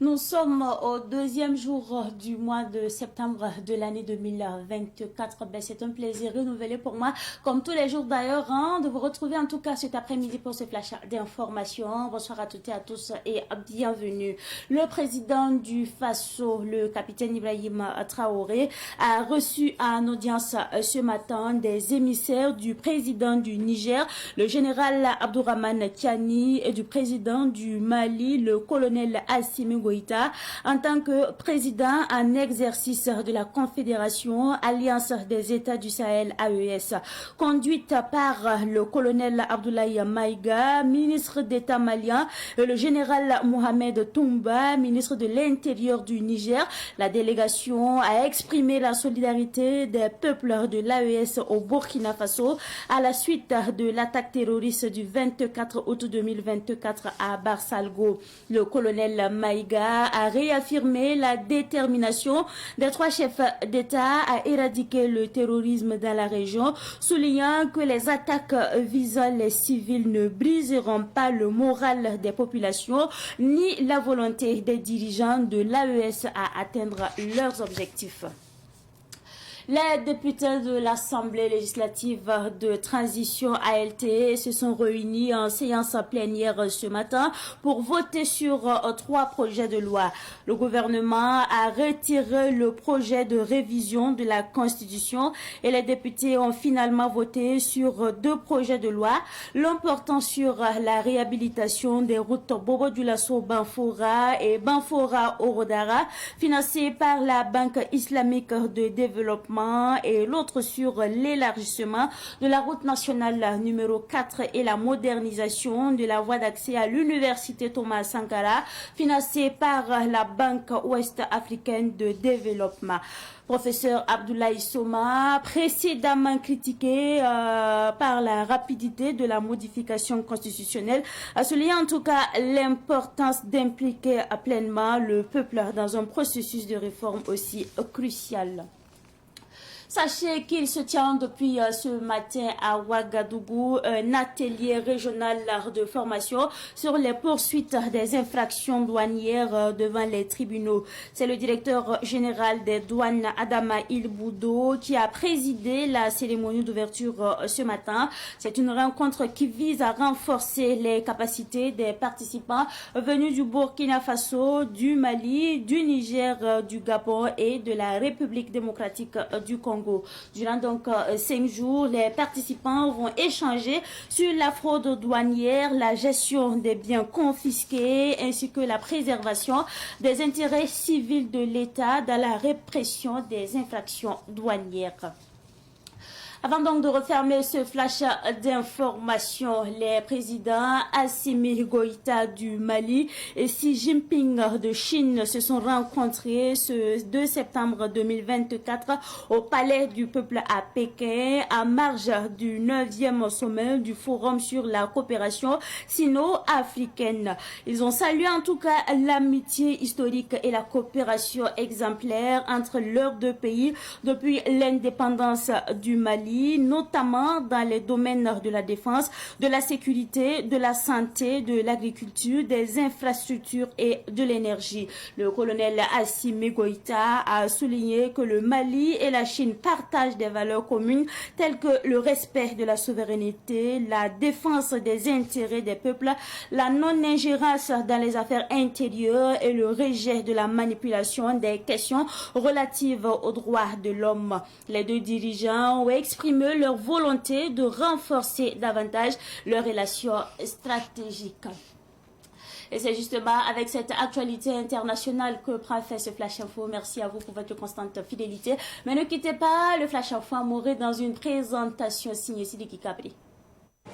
Nous sommes au deuxième jour du mois de septembre de l'année 2024. C'est un plaisir renouvelé pour moi, comme tous les jours d'ailleurs, de vous retrouver en tout cas cet après-midi pour ce flash d'informations. Bonsoir à toutes et à tous et bienvenue. Le président du Faso, le capitaine Ibrahim Traoré, a reçu en audience ce matin des émissaires du président du Niger, le général Abdourahmane Tiani, et du président du Mali, le colonel Assimi Goïta, en tant que président en exercice de la Confédération Alliance des États du Sahel AES, conduite par le colonel Abdoulaye Maïga, ministre d'État malien, et le général Mohamed Toumba, ministre de l'Intérieur du Niger. La délégation a exprimé la solidarité des peuples de l'AES au Burkina Faso à la suite de l'attaque terroriste du 24 août 2024 à Barsalgo. Le colonel Maïga a réaffirmé la détermination des trois chefs d'État à éradiquer le terrorisme dans la région, soulignant que les attaques visant les civils ne briseront pas le moral des populations ni la volonté des dirigeants de l'AES à atteindre leurs objectifs. Les députés de l'Assemblée législative de transition ALT se sont réunis en séance plénière ce matin pour voter sur trois projets de loi. Le gouvernement a retiré le projet de révision de la Constitution et les députés ont finalement voté sur deux projets de loi, l'un portant sur la réhabilitation des routes Bobo-Dioulasso-Banfora et Banfora-Orodara, financées par la Banque islamique de développement, et l'autre sur l'élargissement de la route nationale numéro 4 et la modernisation de la voie d'accès à l'université Thomas Sankara, financée par la Banque ouest-africaine de développement. Professeur Abdoulaye Soma, précédemment critiqué par la rapidité de la modification constitutionnelle, a souligné en tout cas l'importance d'impliquer pleinement le peuple dans un processus de réforme aussi crucial. Sachez qu'il se tient depuis ce matin à Ouagadougou un atelier régional de formation sur les poursuites des infractions douanières devant les tribunaux. C'est le directeur général des douanes, Adama Ilboudo, qui a présidé la cérémonie d'ouverture ce matin. C'est une rencontre qui vise à renforcer les capacités des participants venus du Burkina Faso, du Mali, du Niger, du Gabon et de la République démocratique du Congo. Durant donc 5 jours, les participants vont échanger sur la fraude douanière, la gestion des biens confisqués ainsi que la préservation des intérêts civils de l'État dans la répression des infractions douanières. Avant donc de refermer ce flash d'information, les présidents Assimi Goïta du Mali et Xi Jinping de Chine se sont rencontrés ce 2 septembre 2024 au Palais du Peuple à Pékin, à marge du 9e sommet du Forum sur la coopération sino-africaine. Ils ont salué en tout cas l'amitié historique et la coopération exemplaire entre leurs deux pays depuis l'indépendance du Mali, notamment dans les domaines de la défense, de la sécurité, de la santé, de l'agriculture, des infrastructures et de l'énergie. Le colonel Assimi Goïta a souligné que le Mali et la Chine partagent des valeurs communes telles que le respect de la souveraineté, la défense des intérêts des peuples, la non-ingérence dans les affaires intérieures et le rejet de la manipulation des questions relatives aux droits de l'homme. Les deux dirigeants ont exprimé leur volonté de renforcer davantage leurs relations stratégiques. Et c'est justement avec cette actualité internationale que prend fait ce Flash Info. Merci à vous pour votre constante fidélité. Mais ne quittez pas, le Flash Info mourrait dans une présentation signée Sidiki Kabri.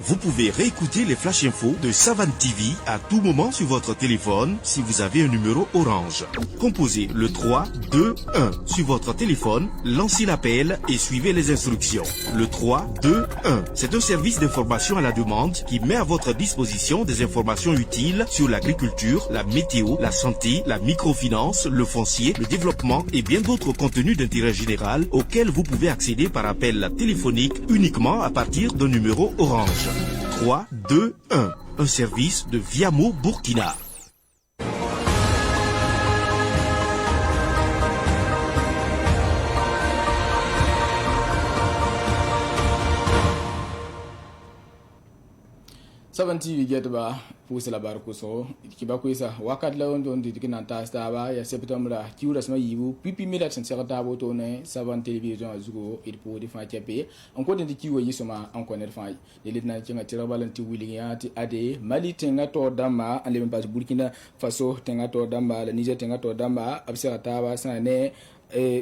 Vous pouvez réécouter les Flash Infos de Savane TV à tout moment sur votre téléphone si vous avez un numéro orange. Composez le 3 2 1 sur votre téléphone, lancez l'appel et suivez les instructions. Le 3 2 1, c'est un service d'information à la demande qui met à votre disposition des informations utiles sur l'agriculture, la météo, la santé, la microfinance, le foncier, le développement et bien d'autres contenus d'intérêt général auxquels vous pouvez accéder par appel téléphonique uniquement à partir d'un numéro orange. 3 2 1, un service de Viamo Burkina. Savan TV get ba pusa la bar kuso kiba kuisa wakat la on don dikin anta sta ba ya septembre kiura sama yibu pipi mila sen sekata bo to ne Savan television azugo il pour di fa chepe on ko de kiwo yisoma on ko ner fa de litna cinga tira balanti wilingati ade mali tenga to dama ale pas Burkina Faso tenga to dama la Niger tenga to dama absekata ba sane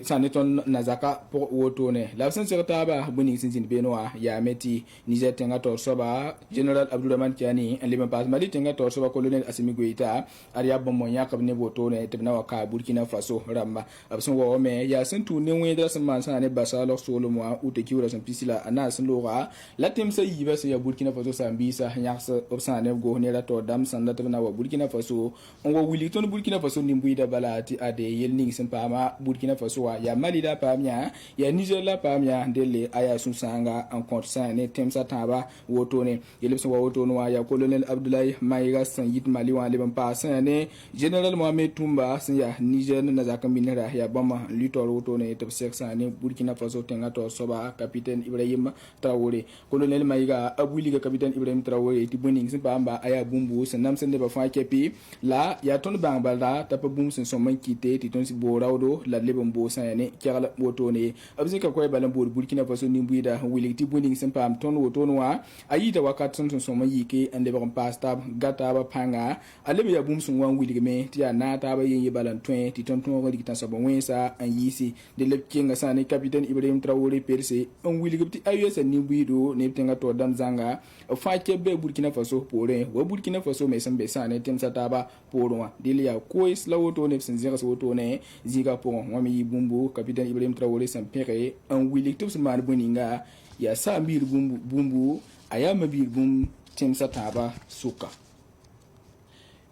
saneton nazaka pour wotone la sen sekata ba buni sin benoa ya meti Niger tenga to soba General Abdourahmane Tiani le pas mali tenga to soba colonel Assimi Goïta aria bommo yakab ne wotone tebna waka Burkina Faso ramba abson wo me ya sen tu ne wendra sen man sane basa lo solo mo ute kiura sen pisila ana sen lora la tem sa yiba se ya Burkina Faso sambisa nyaksa obsane go ne la to dam sanda tebna wa Burkina Faso on wo wili ton Burkina Faso nimbuida balati ade yelning sen pama Burkina Faso ya Mali la pamia ya Niger la pamia ndele aya susanga en compte sane tem sa taba wotone yelipso wa wotono ya colonel Abdoulaye Maïga Sanyit Mali wa le pa sane General Mohamed Toumba ya Niger na zaka minera ya bama litor wotone te sane Burkina Faso tenga to soba capitaine Ibrahim Traoré colonel Maïga abuliga capitaine Ibrahim Traoré ti boning sin pamba aya bumbu sanam sende ba fa kepi la ya ton bang balda tapa bum sen so man kite ti ton si borawdo la lebombo sane kyala wotone abzika ko balan Burkina Faso nimbuida wili ti boning sin pam ton wotono wa ayita wakat son so man yike ande ba pasta gata ba panga alebe ya bum sun wan wili me ti ya na ta ba yin balan twen ti ton ton wali tan so bon wensa an yisi de leb kinga sane capitaine Ibrahim Traoré perse on wili gabti ayesa nimbuido ne tenga to dam zanga fa kebe Burkina Faso pore wa Burkina Faso me sambe sane tem sataba porwa delia ko isla woto ne sen zira woto ne ziga pon wa mi bumbu capitaine Ibrahim Traoré sampere an wili tubs man boninga ya sa mbir bumbu aya mabir bum tem sataba suka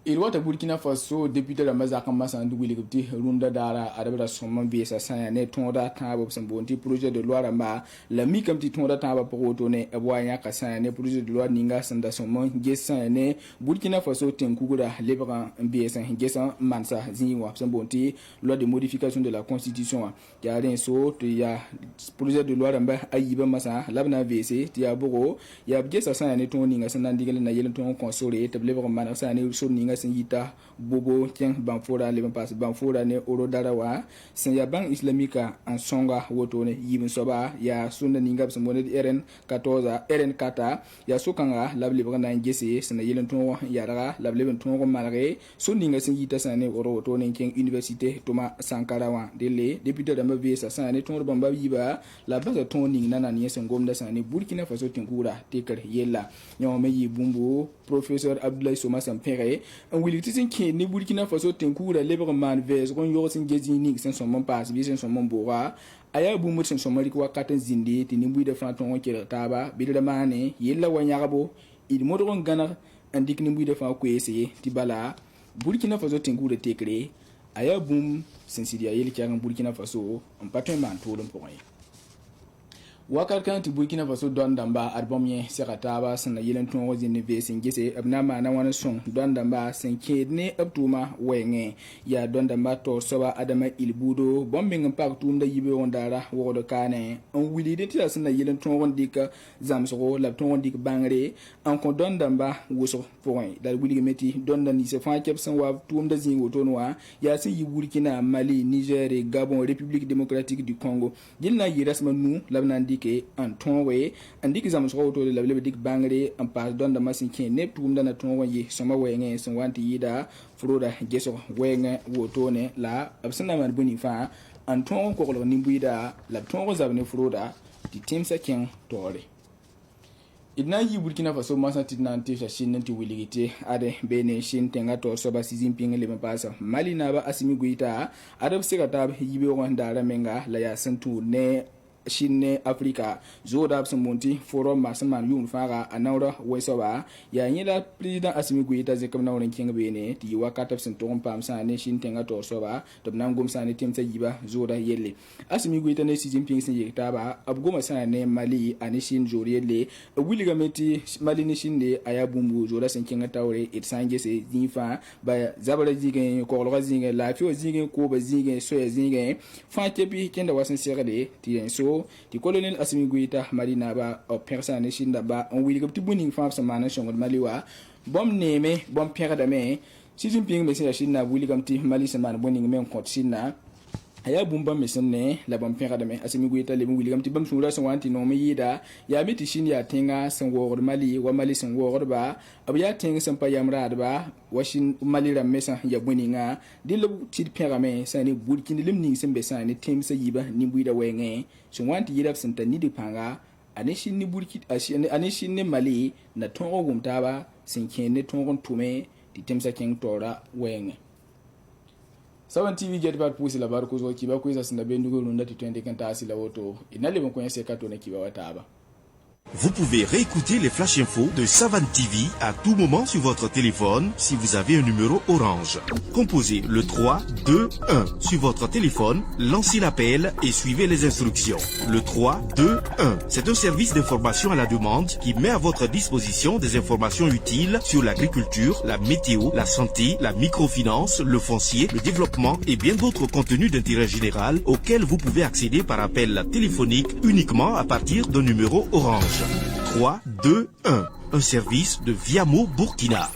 il wata Burkina Faso député la mazaka masa nduguli gubti runda dara arabra somman bi sa sa ne tonda tabo sambonti projet de loi ramba la mi kamti tonda taba poto ne abwanya ka sa ne projet de loi ninga sanda somman gesa ne Burkina Faso tenkugura lebra bi sa gesa mansa zinwa sambonti loi de modification de la constitution ya ren so to ya projet de loi ramba ayiba masa labna vc ti ya bogo ya gesa sa ne ton ninga sanda ndigal na yelen ton console te lebra man sa ne so ninga sen yita bobo tieng banfora le pas banfora ne oro darawa sen ya bank islamika en songa woto ne yibin soba ya sunna ninga sen bonde RN 14 RN 4 ya sokanga lable bana ngese sen yelen ton ya daga lable ton ko malare so ninga sen yita sen ne oro woto ne ken université Thomas Sankara wa dele député da mabe sa sen ne ton bamba yiba la base ton ninga nana ni sen gomda sen ne Burkina Faso tinkura teker yella nyoma yi bumbu professeur Abdoulaye Soma Sampere en wili tisin ke ni Burkina Faso tenkura lebre man vez gon yo sin gezini sen son mon pass bi sen son mon bora aya bu mutsen son mari ko katan zinde ti ni buide fanton ke taba bi de mane yella wanyarabo il modron gana andik ni buide fa ko essayer ti bala Burkina Faso tenkura tekre aya bum sen sidia yeli kyan Burkina Faso en patron man tolum pour wakar kan ti Burkina Faso don damba album ye sekataba sana yelen ton wazin ne vesin gese abna ma na wana son don damba sen kedne abtuma wenge ya don damba to soba adama ilbudo bombing pak tum da yibe wondara wodo kane on wili de tila sana yelen ton wondika zamso la ton wondik bangre en ko don damba woso point dal wili meti don dan ni se fa kep san wa tum da zin woto noa ya se yi Burkina Mali Niger Gabon République démocratique du Congo dilna yirasma nu labna ke an tonwe andiki zam so to le le dik bangre en pas don da masin ke ne tum da na tonwe yi soma wenge son wanti yida froda geso wenge wotone la absana man buni fa an ton ko ko ni buida la ton ko zabne froda di timsa ken tore idna yi Burkina Faso masa tidnanti sa shinanti wiligite ade bene shin tenga to soba Xi Jinping le mapasa Mali na ba Assimi Goïta adab sekata yibe wanda ramenga la ya santu ne Chine Africa zoda monti forum masaman yun fara anaura wesoba ya nyela president Assimi Goïta ze kamna wonen kinga bene ti wakata sen ton pam sa ne shin tenga to soba to nan gom sa ne timsa yiba zoda yelle Assimi Goïta ne Xi Jinping sen yekta ba abgoma sa ne Mali ani shin jorielle wiliga meti Mali ne shinde aya bumbu zoda sen kinga tawre it sanje se zinfa ba zabara zigen ko lo zigen la fio zigen ko ba zigen so zigen fa tepi kenda wasen serade ti en so woto ti colonel Assimi Goïta marina ba o persane shinda ba on wili gabti buning fam samana shongol maliwa bom neme bom pera me Xi Jinping mesin shinna wili gamti mali samana buning men kont shinna aya bumba mesenne la bam pera me Assimi Goïta le wili gamti bam sura sanwanti no me yida ya beti shin ya tenga sanwor mali wa mali sanwor ba abya tenga sampa yamra ba washin mali ram mesa ya buninga dilu tit pera me sani burkin lim ning sembe sani tem sa yiba ni buida wenge sanwanti yida santa ni dipanga anishin ni burkit anishin ni mali na tongo gumtaba sinken ne tongon tume di tem sa king tora wenge Savan TV get back pusi la barko zo kiba ko isa sinda bendugo nunda ti 20 kanta asila woto inale bon ko yese kato ne kiba wataba. Vous pouvez réécouter les flash infos de Savane TV à tout moment sur votre téléphone si vous avez un numéro orange. Composez le 3 2 1 sur votre téléphone, lancez l'appel et suivez les instructions. Le 3 2 1, c'est un service d'information à la demande qui met à votre disposition des informations utiles sur l'agriculture, la météo, la santé, la microfinance, le foncier, le développement et bien d'autres contenus d'intérêt général auxquels vous pouvez accéder par appel téléphonique uniquement à partir d'un numéro orange. 3 2 1, un service de Viamo Burkina.